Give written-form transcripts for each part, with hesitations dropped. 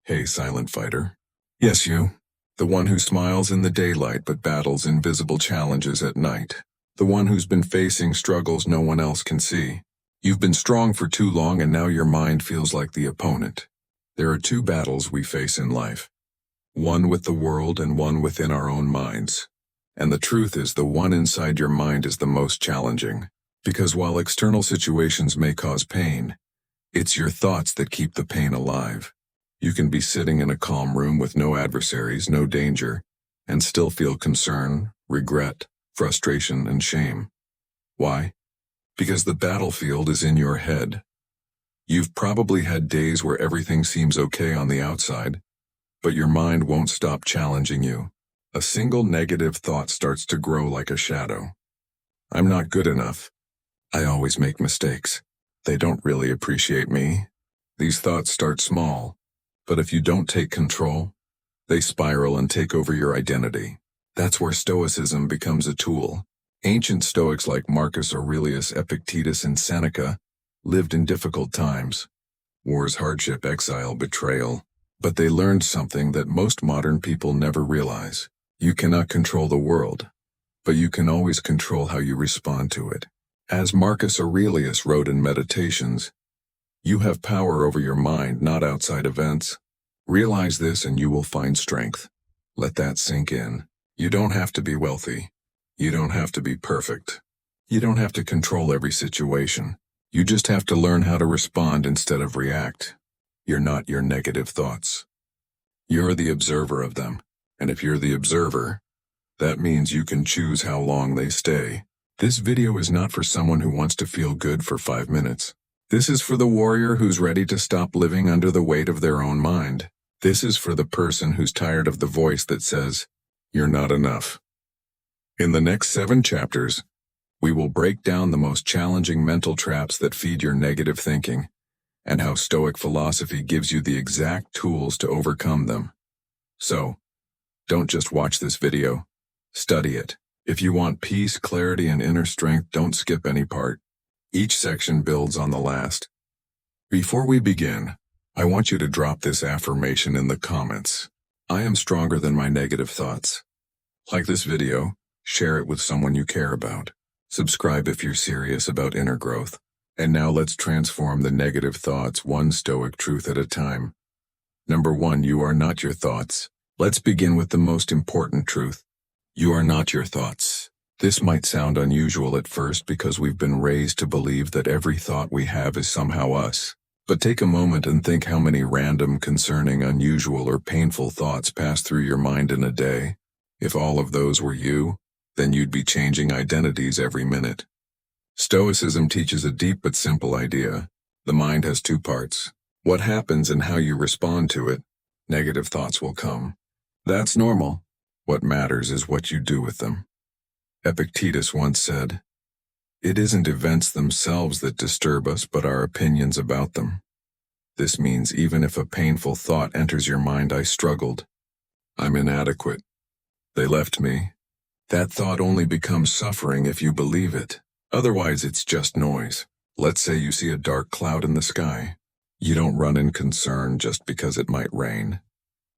Hey, silent fighter. Yes, you. The one who smiles in the daylight but battles invisible challenges at night. The one who's been facing struggles no one else can see. You've been strong for too long and now your mind feels like the opponent. There are two battles we face in life. One with the world and one within our own minds. And the truth is the one inside your mind is the most challenging. Because while external situations may cause pain, it's your thoughts that keep the pain alive. You can be sitting in a calm room with no adversaries, no danger, and still feel concern, regret, frustration, and shame. Why? Because the battlefield is in your head. You've probably had days where everything seems okay on the outside, but your mind won't stop challenging you. A single negative thought starts to grow like a shadow. I'm not good enough. I always make mistakes. They don't really appreciate me. These thoughts start small, but if you don't take control, they spiral and take over your identity. That's where Stoicism becomes a tool. Ancient Stoics like Marcus Aurelius, Epictetus, and Seneca lived in difficult times. Wars, hardship, exile, betrayal. But they learned something that most modern people never realize. You cannot control the world, but you can always control how you respond to it. As Marcus Aurelius wrote in Meditations, you have power over your mind, not outside events. Realize this and you will find strength. Let that sink in. You don't have to be wealthy. You don't have to be perfect. You don't have to control every situation. You just have to learn how to respond instead of react. You're not your negative thoughts. You're the observer of them. And if you're the observer, that means you can choose how long they stay. This video is not for someone who wants to feel good for 5 minutes. This is for the warrior who's ready to stop living under the weight of their own mind. This is for the person who's tired of the voice that says, "You're not enough." In the next 7 chapters, we will break down the most challenging mental traps that feed your negative thinking, and how Stoic philosophy gives you the exact tools to overcome them. So, don't just watch this video. Study it. If you want peace, clarity, and inner strength, don't skip any part. Each section builds on the last. Before we begin, I want you to drop this affirmation in the comments. I am stronger than my negative thoughts. Like this video, share it with someone you care about. Subscribe if you're serious about inner growth. And now let's transform the negative thoughts one Stoic truth at a time. Number 1, you are not your thoughts. Let's begin with the most important truth. You are not your thoughts. This might sound unusual at first because we've been raised to believe that every thought we have is somehow us. But take a moment and think how many random, concerning, unusual, or painful thoughts pass through your mind in a day. If all of those were you, then you'd be changing identities every minute. Stoicism teaches a deep but simple idea. The mind has 2 parts. What happens and how you respond to it. Negative thoughts will come. That's normal. What matters is what you do with them. Epictetus once said, "It isn't events themselves that disturb us, but our opinions about them." This means even if a painful thought enters your mind, "I struggled. I'm inadequate. They left me." That thought only becomes suffering if you believe it. Otherwise, it's just noise. Let's say you see a dark cloud in the sky. You don't run in concern just because it might rain.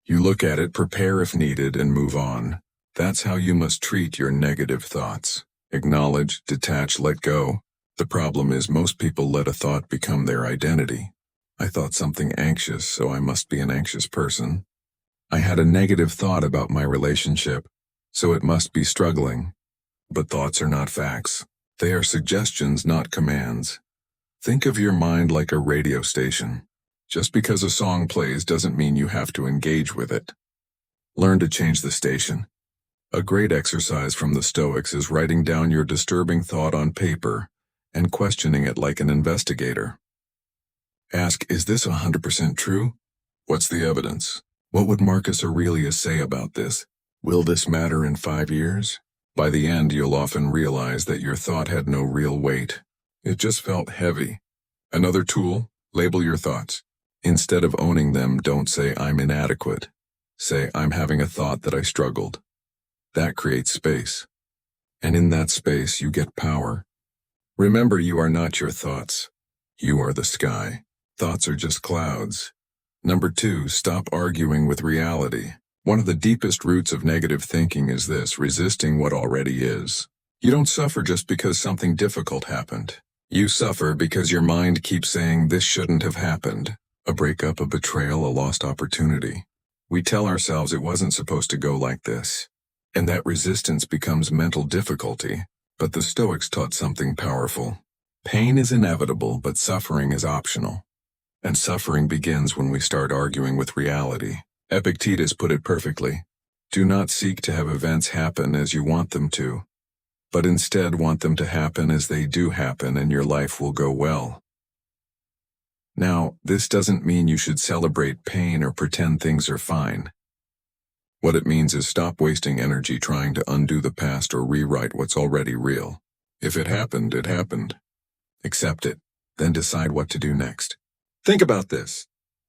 You look at it, prepare if needed, and move on. That's how you must treat your negative thoughts. Acknowledge, detach, let go. The problem is most people let a thought become their identity. I thought something anxious, so I must be an anxious person. I had a negative thought about my relationship, so it must be struggling. But thoughts are not facts. They are suggestions, not commands. Think of your mind like a radio station. Just because a song plays doesn't mean you have to engage with it. Learn to change the station. A great exercise from the Stoics is writing down your disturbing thought on paper and questioning it like an investigator. Ask, is this 100% true? What's the evidence? What would Marcus Aurelius say about this? Will this matter in 5 years? By the end, you'll often realize that your thought had no real weight. It just felt heavy. Another tool, label your thoughts. Instead of owning them, don't say, "I'm inadequate." Say, "I'm having a thought that I struggled." That creates space. And in that space, you get power. Remember, you are not your thoughts. You are the sky. Thoughts are just clouds. Number 2, stop arguing with reality. One of the deepest roots of negative thinking is this: resisting what already is. You don't suffer just because something difficult happened. You suffer because your mind keeps saying this shouldn't have happened. A breakup, a betrayal, a lost opportunity. We tell ourselves it wasn't supposed to go like this. And that resistance becomes mental difficulty. But the Stoics taught something powerful. Pain is inevitable, but suffering is optional. And suffering begins when we start arguing with reality. Epictetus put it perfectly. Do not seek to have events happen as you want them to, but instead want them to happen as they do happen, and your life will go well. Now, this doesn't mean you should celebrate pain or pretend things are fine. What it means is stop wasting energy trying to undo the past or rewrite what's already real. If it happened, it happened. Accept it, then decide what to do next. Think about this.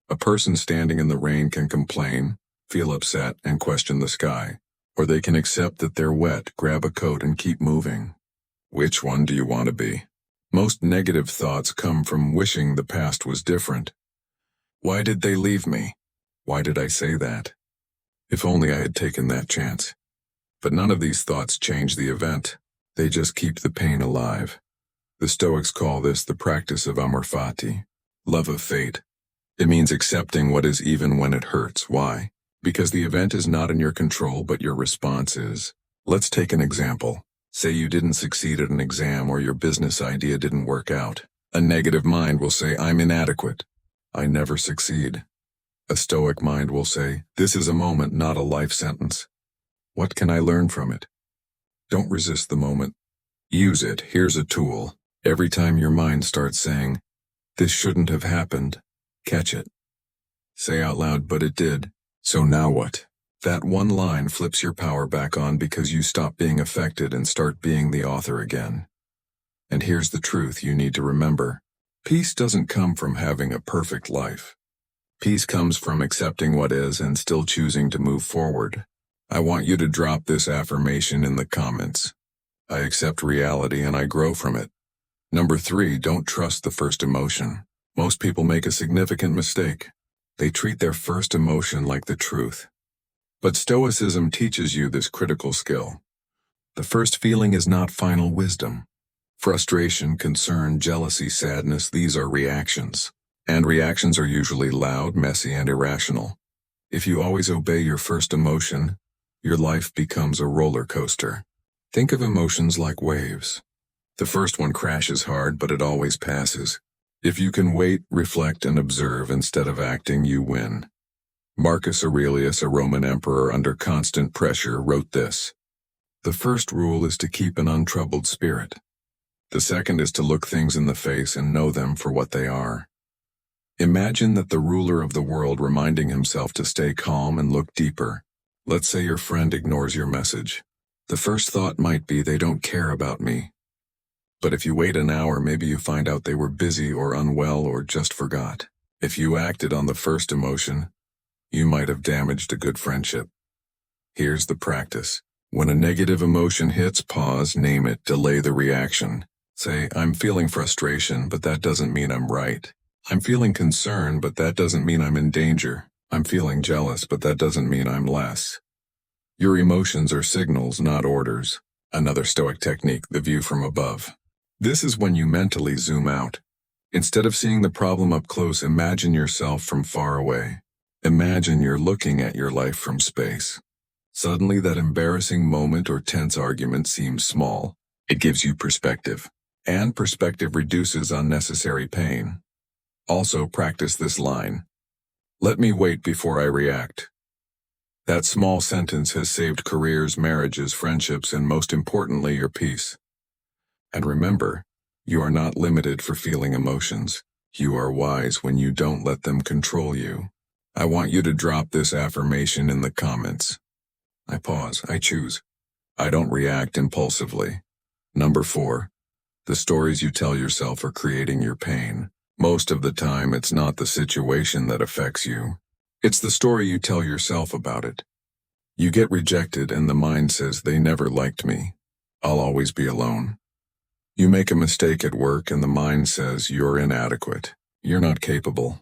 A person standing in the rain can complain, feel upset, and question the sky. Or they can accept that they're wet, grab a coat, and keep moving. Which one do you want to be? Most negative thoughts come from wishing the past was different. Why did they leave me? Why did I say that? If only I had taken that chance. But none of these thoughts change the event. They just keep the pain alive. The Stoics call this the practice of amor fati, love of fate. It means accepting what is even when it hurts. Why? Because the event is not in your control, but your response is. Let's take an example. Say you didn't succeed at an exam or your business idea didn't work out. A negative mind will say, I'm inadequate. I never succeed. A Stoic mind will say, this is a moment, not a life sentence. What can I learn from it? Don't resist the moment. Use it. Here's a tool. Every time your mind starts saying, this shouldn't have happened, catch it. Say out loud, but it did. So now what? That one line flips your power back on because you stop being affected and start being the author again. And here's the truth you need to remember. Peace doesn't come from having a perfect life. Peace comes from accepting what is and still choosing to move forward. I want you to drop this affirmation in the comments. I accept reality and I grow from it. Number 3, don't trust the first emotion. Most people make a significant mistake. They treat their first emotion like the truth. But Stoicism teaches you this critical skill. The first feeling is not final wisdom. Frustration, concern, jealousy, sadness, these are reactions. And reactions are usually loud, messy, and irrational. If you always obey your first emotion, your life becomes a roller coaster. Think of emotions like waves. The first one crashes hard, but it always passes. If you can wait, reflect, and observe instead of acting, you win. Marcus Aurelius, a Roman emperor under constant pressure, wrote this. The first rule is to keep an untroubled spirit. The second is to look things in the face and know them for what they are. Imagine that the ruler of the world reminding himself to stay calm and look deeper. Let's say your friend ignores your message. The first thought might be, they don't care about me. But if you wait an hour, maybe you find out they were busy or unwell or just forgot. If you acted on the first emotion, you might have damaged a good friendship. Here's the practice. When a negative emotion hits, pause, name it, delay the reaction. Say, I'm feeling frustration, but that doesn't mean I'm right. I'm feeling concern, but that doesn't mean I'm in danger. I'm feeling jealous, but that doesn't mean I'm less. Your emotions are signals, not orders. Another Stoic technique, the view from above. This is when you mentally zoom out. Instead of seeing the problem up close, imagine yourself from far away. Imagine you're looking at your life from space. Suddenly that embarrassing moment or tense argument seems small. It gives you perspective. And perspective reduces unnecessary pain. Also practice this line. Let me wait before I react. That small sentence has saved careers, marriages, friendships, and most importantly, your peace. And remember, you are not limited for feeling emotions. You are wise when you don't let them control you. I want you to drop this affirmation in the comments. I pause, I choose. I don't react impulsively. Number 4, the stories you tell yourself are creating your pain. Most of the time, it's not the situation that affects you. It's the story you tell yourself about it. You get rejected and the mind says, they never liked me. I'll always be alone. You make a mistake at work and the mind says, you're inadequate. You're not capable.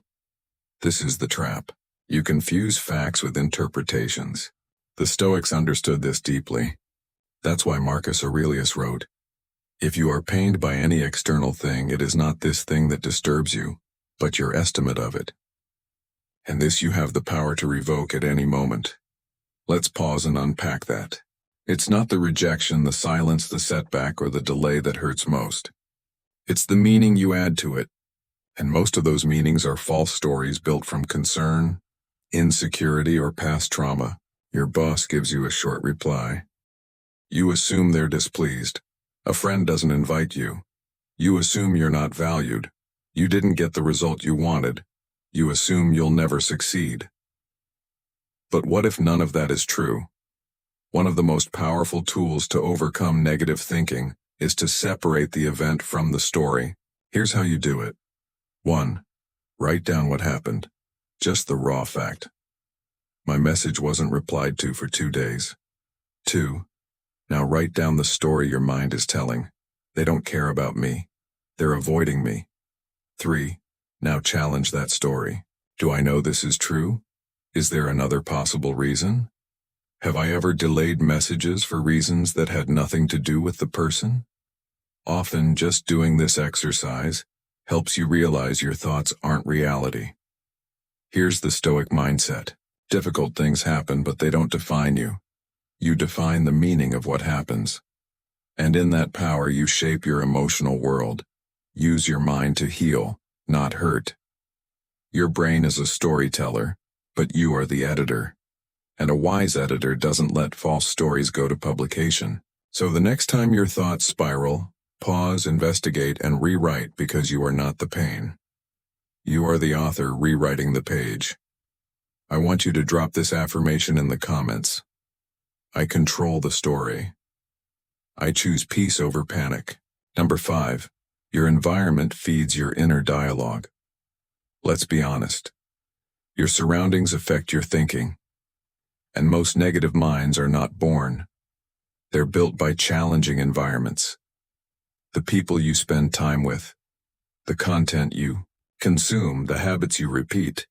This is the trap. You confuse facts with interpretations. The Stoics understood this deeply. That's why Marcus Aurelius wrote, "If you are pained by any external thing, it is not this thing that disturbs you, but your estimate of it. And this you have the power to revoke at any moment." Let's pause and unpack that. It's not the rejection, the silence, the setback, or the delay that hurts most. It's the meaning you add to it. And most of those meanings are false stories built from concern, insecurity, or past trauma. Your boss gives you a short reply. You assume they're displeased. A friend doesn't invite you. You assume you're not valued. You didn't get the result you wanted. You assume you'll never succeed. But what if none of that is true? One of the most powerful tools to overcome negative thinking is to separate the event from the story. Here's how you do it. 1. Write down what happened. Just the raw fact. My message wasn't replied to for 2 days. 2. Now write down the story your mind is telling. They don't care about me. They're avoiding me. 3. Now challenge that story. Do I know this is true? Is there another possible reason? Have I ever delayed messages for reasons that had nothing to do with the person? Often just doing this exercise helps you realize your thoughts aren't reality. Here's the Stoic mindset. Difficult things happen, but they don't define you. You define the meaning of what happens. And in that power, you shape your emotional world. Use your mind to heal, not hurt. Your brain is a storyteller, but you are the editor. And a wise editor doesn't let false stories go to publication. So the next time your thoughts spiral, pause, investigate, and rewrite, because you are not the pain. You are the author rewriting the page. I want you to drop this affirmation in the comments. I control the story. I choose peace over panic. Number 5, your environment feeds your inner dialogue. Let's be honest. Your surroundings affect your thinking. And most negative minds are not born. They're built by challenging environments. The people you spend time with, the content you consume, the habits you repeat,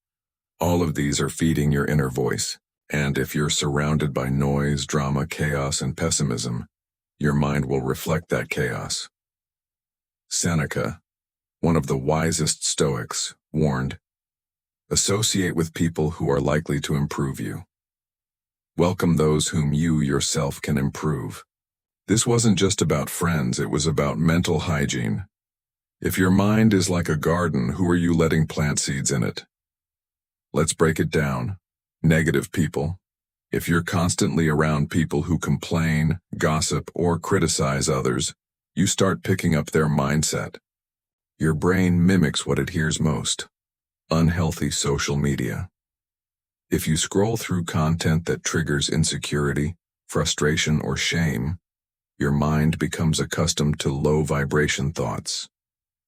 all of these are feeding your inner voice. And if you're surrounded by noise, drama, chaos, and pessimism, your mind will reflect that chaos. Seneca, one of the wisest Stoics, warned, "Associate with people who are likely to improve you. Welcome those whom you yourself can improve." This wasn't just about friends, it was about mental hygiene. If your mind is like a garden, who are you letting plant seeds in it? Let's break it down. Negative people. If you're constantly around people who complain, gossip, or criticize others, you start picking up their mindset. Your brain mimics what it hears most. Unhealthy social media. If you scroll through content that triggers insecurity, frustration, or shame, your mind becomes accustomed to low-vibration thoughts.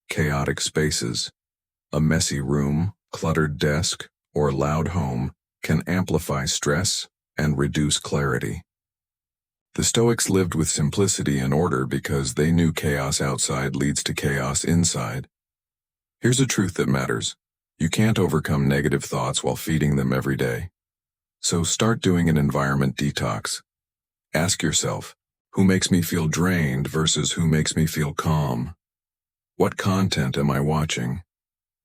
Chaotic spaces. A messy room, cluttered desk, or loud home can amplify stress and reduce clarity. The Stoics lived with simplicity and order because they knew chaos outside leads to chaos inside. Here's a truth that matters. You can't overcome negative thoughts while feeding them every day. So start doing an environment detox. Ask yourself, who makes me feel drained versus who makes me feel calm? What content am I watching?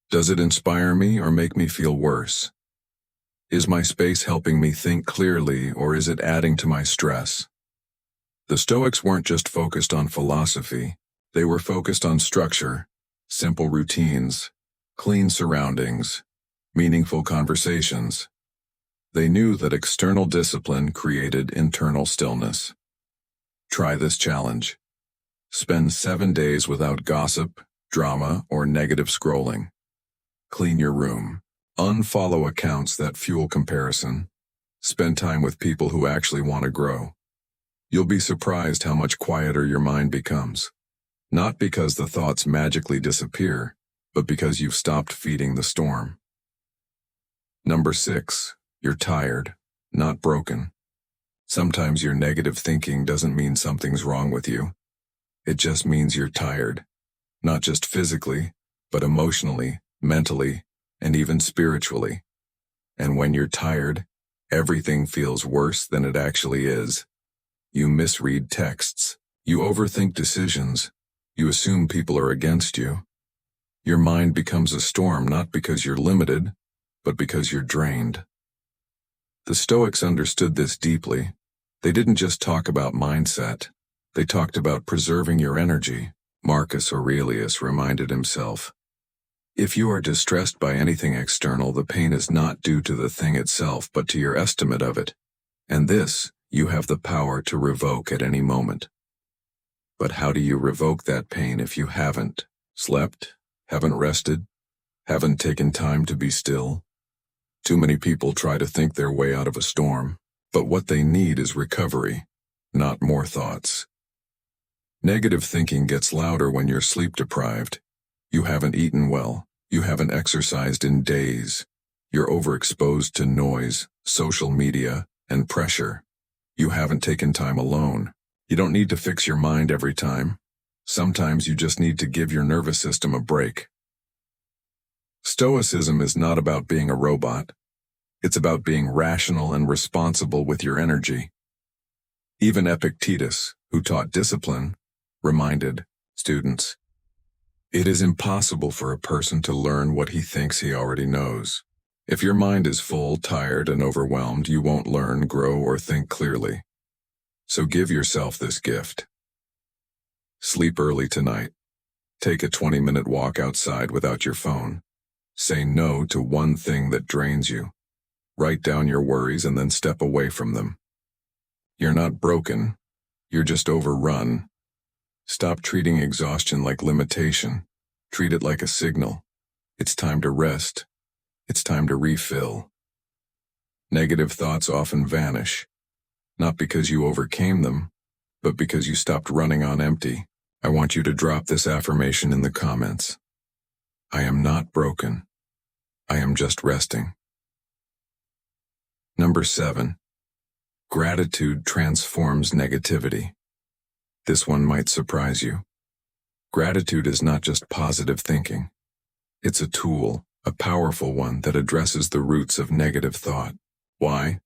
Does it inspire me or make me feel worse? Is my space helping me think clearly, or is it adding to my stress? The Stoics weren't just focused on philosophy. They were focused on structure, simple routines, clean surroundings, meaningful conversations. They knew that external discipline created internal stillness. Try this challenge. Spend 7 days without gossip, drama, or negative scrolling. Clean your room. Unfollow accounts that fuel comparison. Spend time with people who actually want to grow. You'll be surprised how much quieter your mind becomes. Not because the thoughts magically disappear, but because you've stopped feeding the storm. Number 6, you're tired, not broken. Sometimes your negative thinking doesn't mean something's wrong with you. It just means you're tired. Not just physically, but emotionally, mentally, and even spiritually. And when you're tired, everything feels worse than it actually is. You misread texts. You overthink decisions. You assume people are against you. Your mind becomes a storm not because you're limited, but because you're drained. The Stoics understood this deeply. They didn't just talk about mindset. They talked about preserving your energy. Marcus Aurelius reminded himself, "If you are distressed by anything external, the pain is not due to the thing itself, but to your estimate of it. And this, you have the power to revoke at any moment." But how do you revoke that pain if you haven't slept, haven't rested, haven't taken time to be still? Too many people try to think their way out of a storm, but what they need is recovery, not more thoughts. Negative thinking gets louder when you're sleep deprived. You haven't eaten well. You haven't exercised in days. You're overexposed to noise, social media, and pressure. You haven't taken time alone. You don't need to fix your mind every time. Sometimes you just need to give your nervous system a break. Stoicism is not about being a robot. It's about being rational and responsible with your energy. Even Epictetus, who taught discipline, reminded students, "It is impossible for a person to learn what he thinks he already knows." If your mind is full, tired, and overwhelmed, you won't learn, grow, or think clearly. So give yourself this gift. Sleep early tonight. Take a 20-minute walk outside without your phone. Say no to one thing that drains you. Write down your worries and then step away from them. You're not broken. You're just overrun. Stop treating exhaustion like limitation. Treat it like a signal. It's time to rest. It's time to refill. Negative thoughts often vanish, not because you overcame them, but because you stopped running on empty. I want you to drop this affirmation in the comments. I am not broken. I am just resting. Number 7. Gratitude transforms negativity. This one might surprise you. Gratitude is not just positive thinking. It's a tool, a powerful one that addresses the roots of negative thought. Why?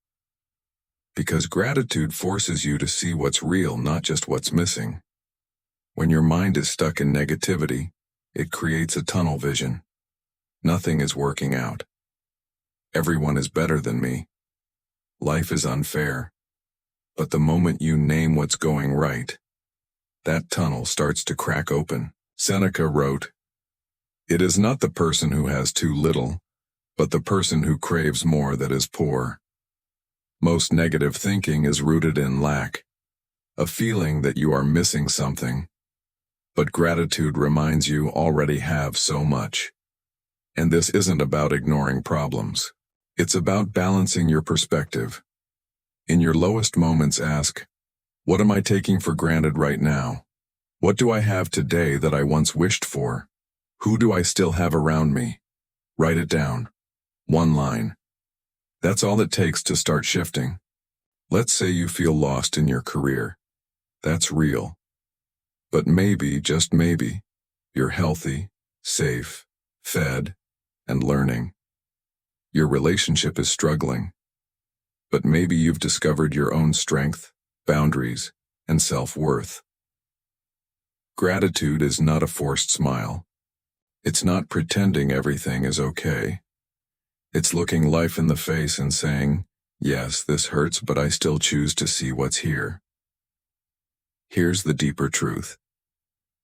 Because gratitude forces you to see what's real, not just what's missing. When your mind is stuck in negativity, it creates a tunnel vision. Nothing is working out. Everyone is better than me. Life is unfair. But the moment you name what's going right, that tunnel starts to crack open. Seneca wrote, "It is not the person who has too little, but the person who craves more that is poor." Most negative thinking is rooted in lack, a feeling that you are missing something. But gratitude reminds you already have so much. And this isn't about ignoring problems. It's about balancing your perspective. In your lowest moments, ask, what am I taking for granted right now? What do I have today that I once wished for? Who do I still have around me? Write it down. One line. That's all it takes to start shifting. Let's say you feel lost in your career. That's real. But maybe, just maybe, you're healthy, safe, fed, and learning. Your relationship is struggling. But maybe you've discovered your own strength, boundaries, and self-worth. Gratitude is not a forced smile. It's not pretending everything is okay. It's looking life in the face and saying, yes, this hurts, but I still choose to see what's here. Here's the deeper truth.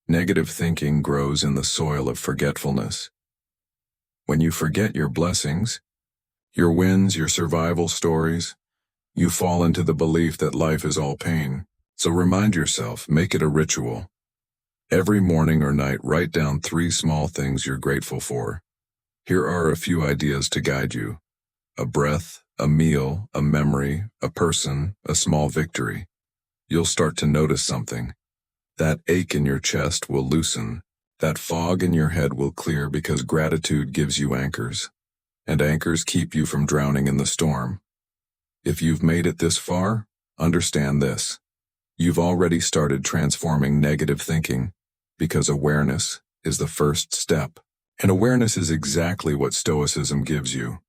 Negative thinking grows in the soil of forgetfulness. When you forget your blessings, your wins, your survival stories, you fall into the belief that life is all pain. So remind yourself, make it a ritual. Every morning or night, write down 3 small things you're grateful for. Here are a few ideas to guide you. A breath, a meal, a memory, a person, a small victory. You'll start to notice something. That ache in your chest will loosen. That fog in your head will clear because gratitude gives you anchors. And anchors keep you from drowning in the storm. If you've made it this far, understand this. You've already started transforming negative thinking, because awareness is the first step. And awareness is exactly what Stoicism gives you.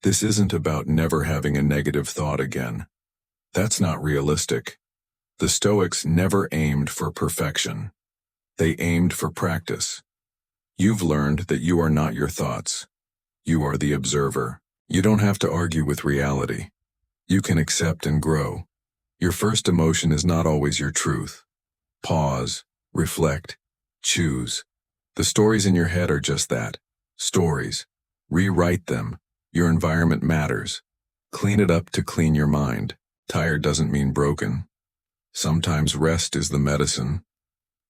This isn't about never having a negative thought again. That's not realistic. The Stoics never aimed for perfection. They aimed for practice. You've learned that you are not your thoughts. You are the observer. You don't have to argue with reality. You can accept and grow. Your first emotion is not always your truth. Pause, reflect, choose. The stories in your head are just that, stories. Rewrite them. Your environment matters. Clean it up to clean your mind. Tired doesn't mean broken. Sometimes rest is the medicine.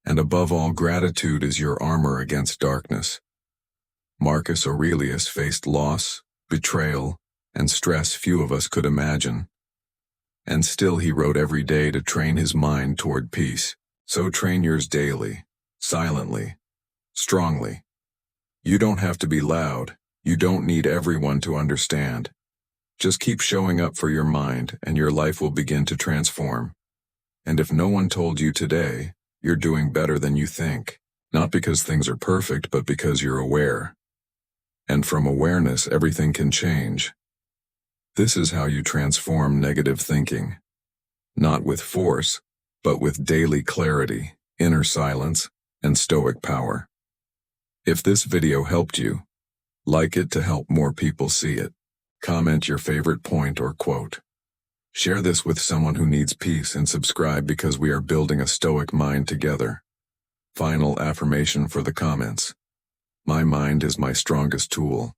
And above all, gratitude is your armor against darkness. Marcus Aurelius faced loss, betrayal, and stress few of us could imagine. And still he wrote every day to train his mind toward peace. So train yours daily, silently, strongly. You don't have to be loud. You don't need everyone to understand. Just keep showing up for your mind and your life will begin to transform. And if no one told you today, you're doing better than you think. Not because things are perfect, but because you're aware. And from awareness, everything can change. This is how you transform negative thinking. Not with force, but with daily clarity, inner silence, and stoic power. If this video helped you, like it to help more people see it. Comment your favorite point or quote. Share this with someone who needs peace and subscribe because we are building a stoic mind together. Final affirmation for the comments. My mind is my strongest tool.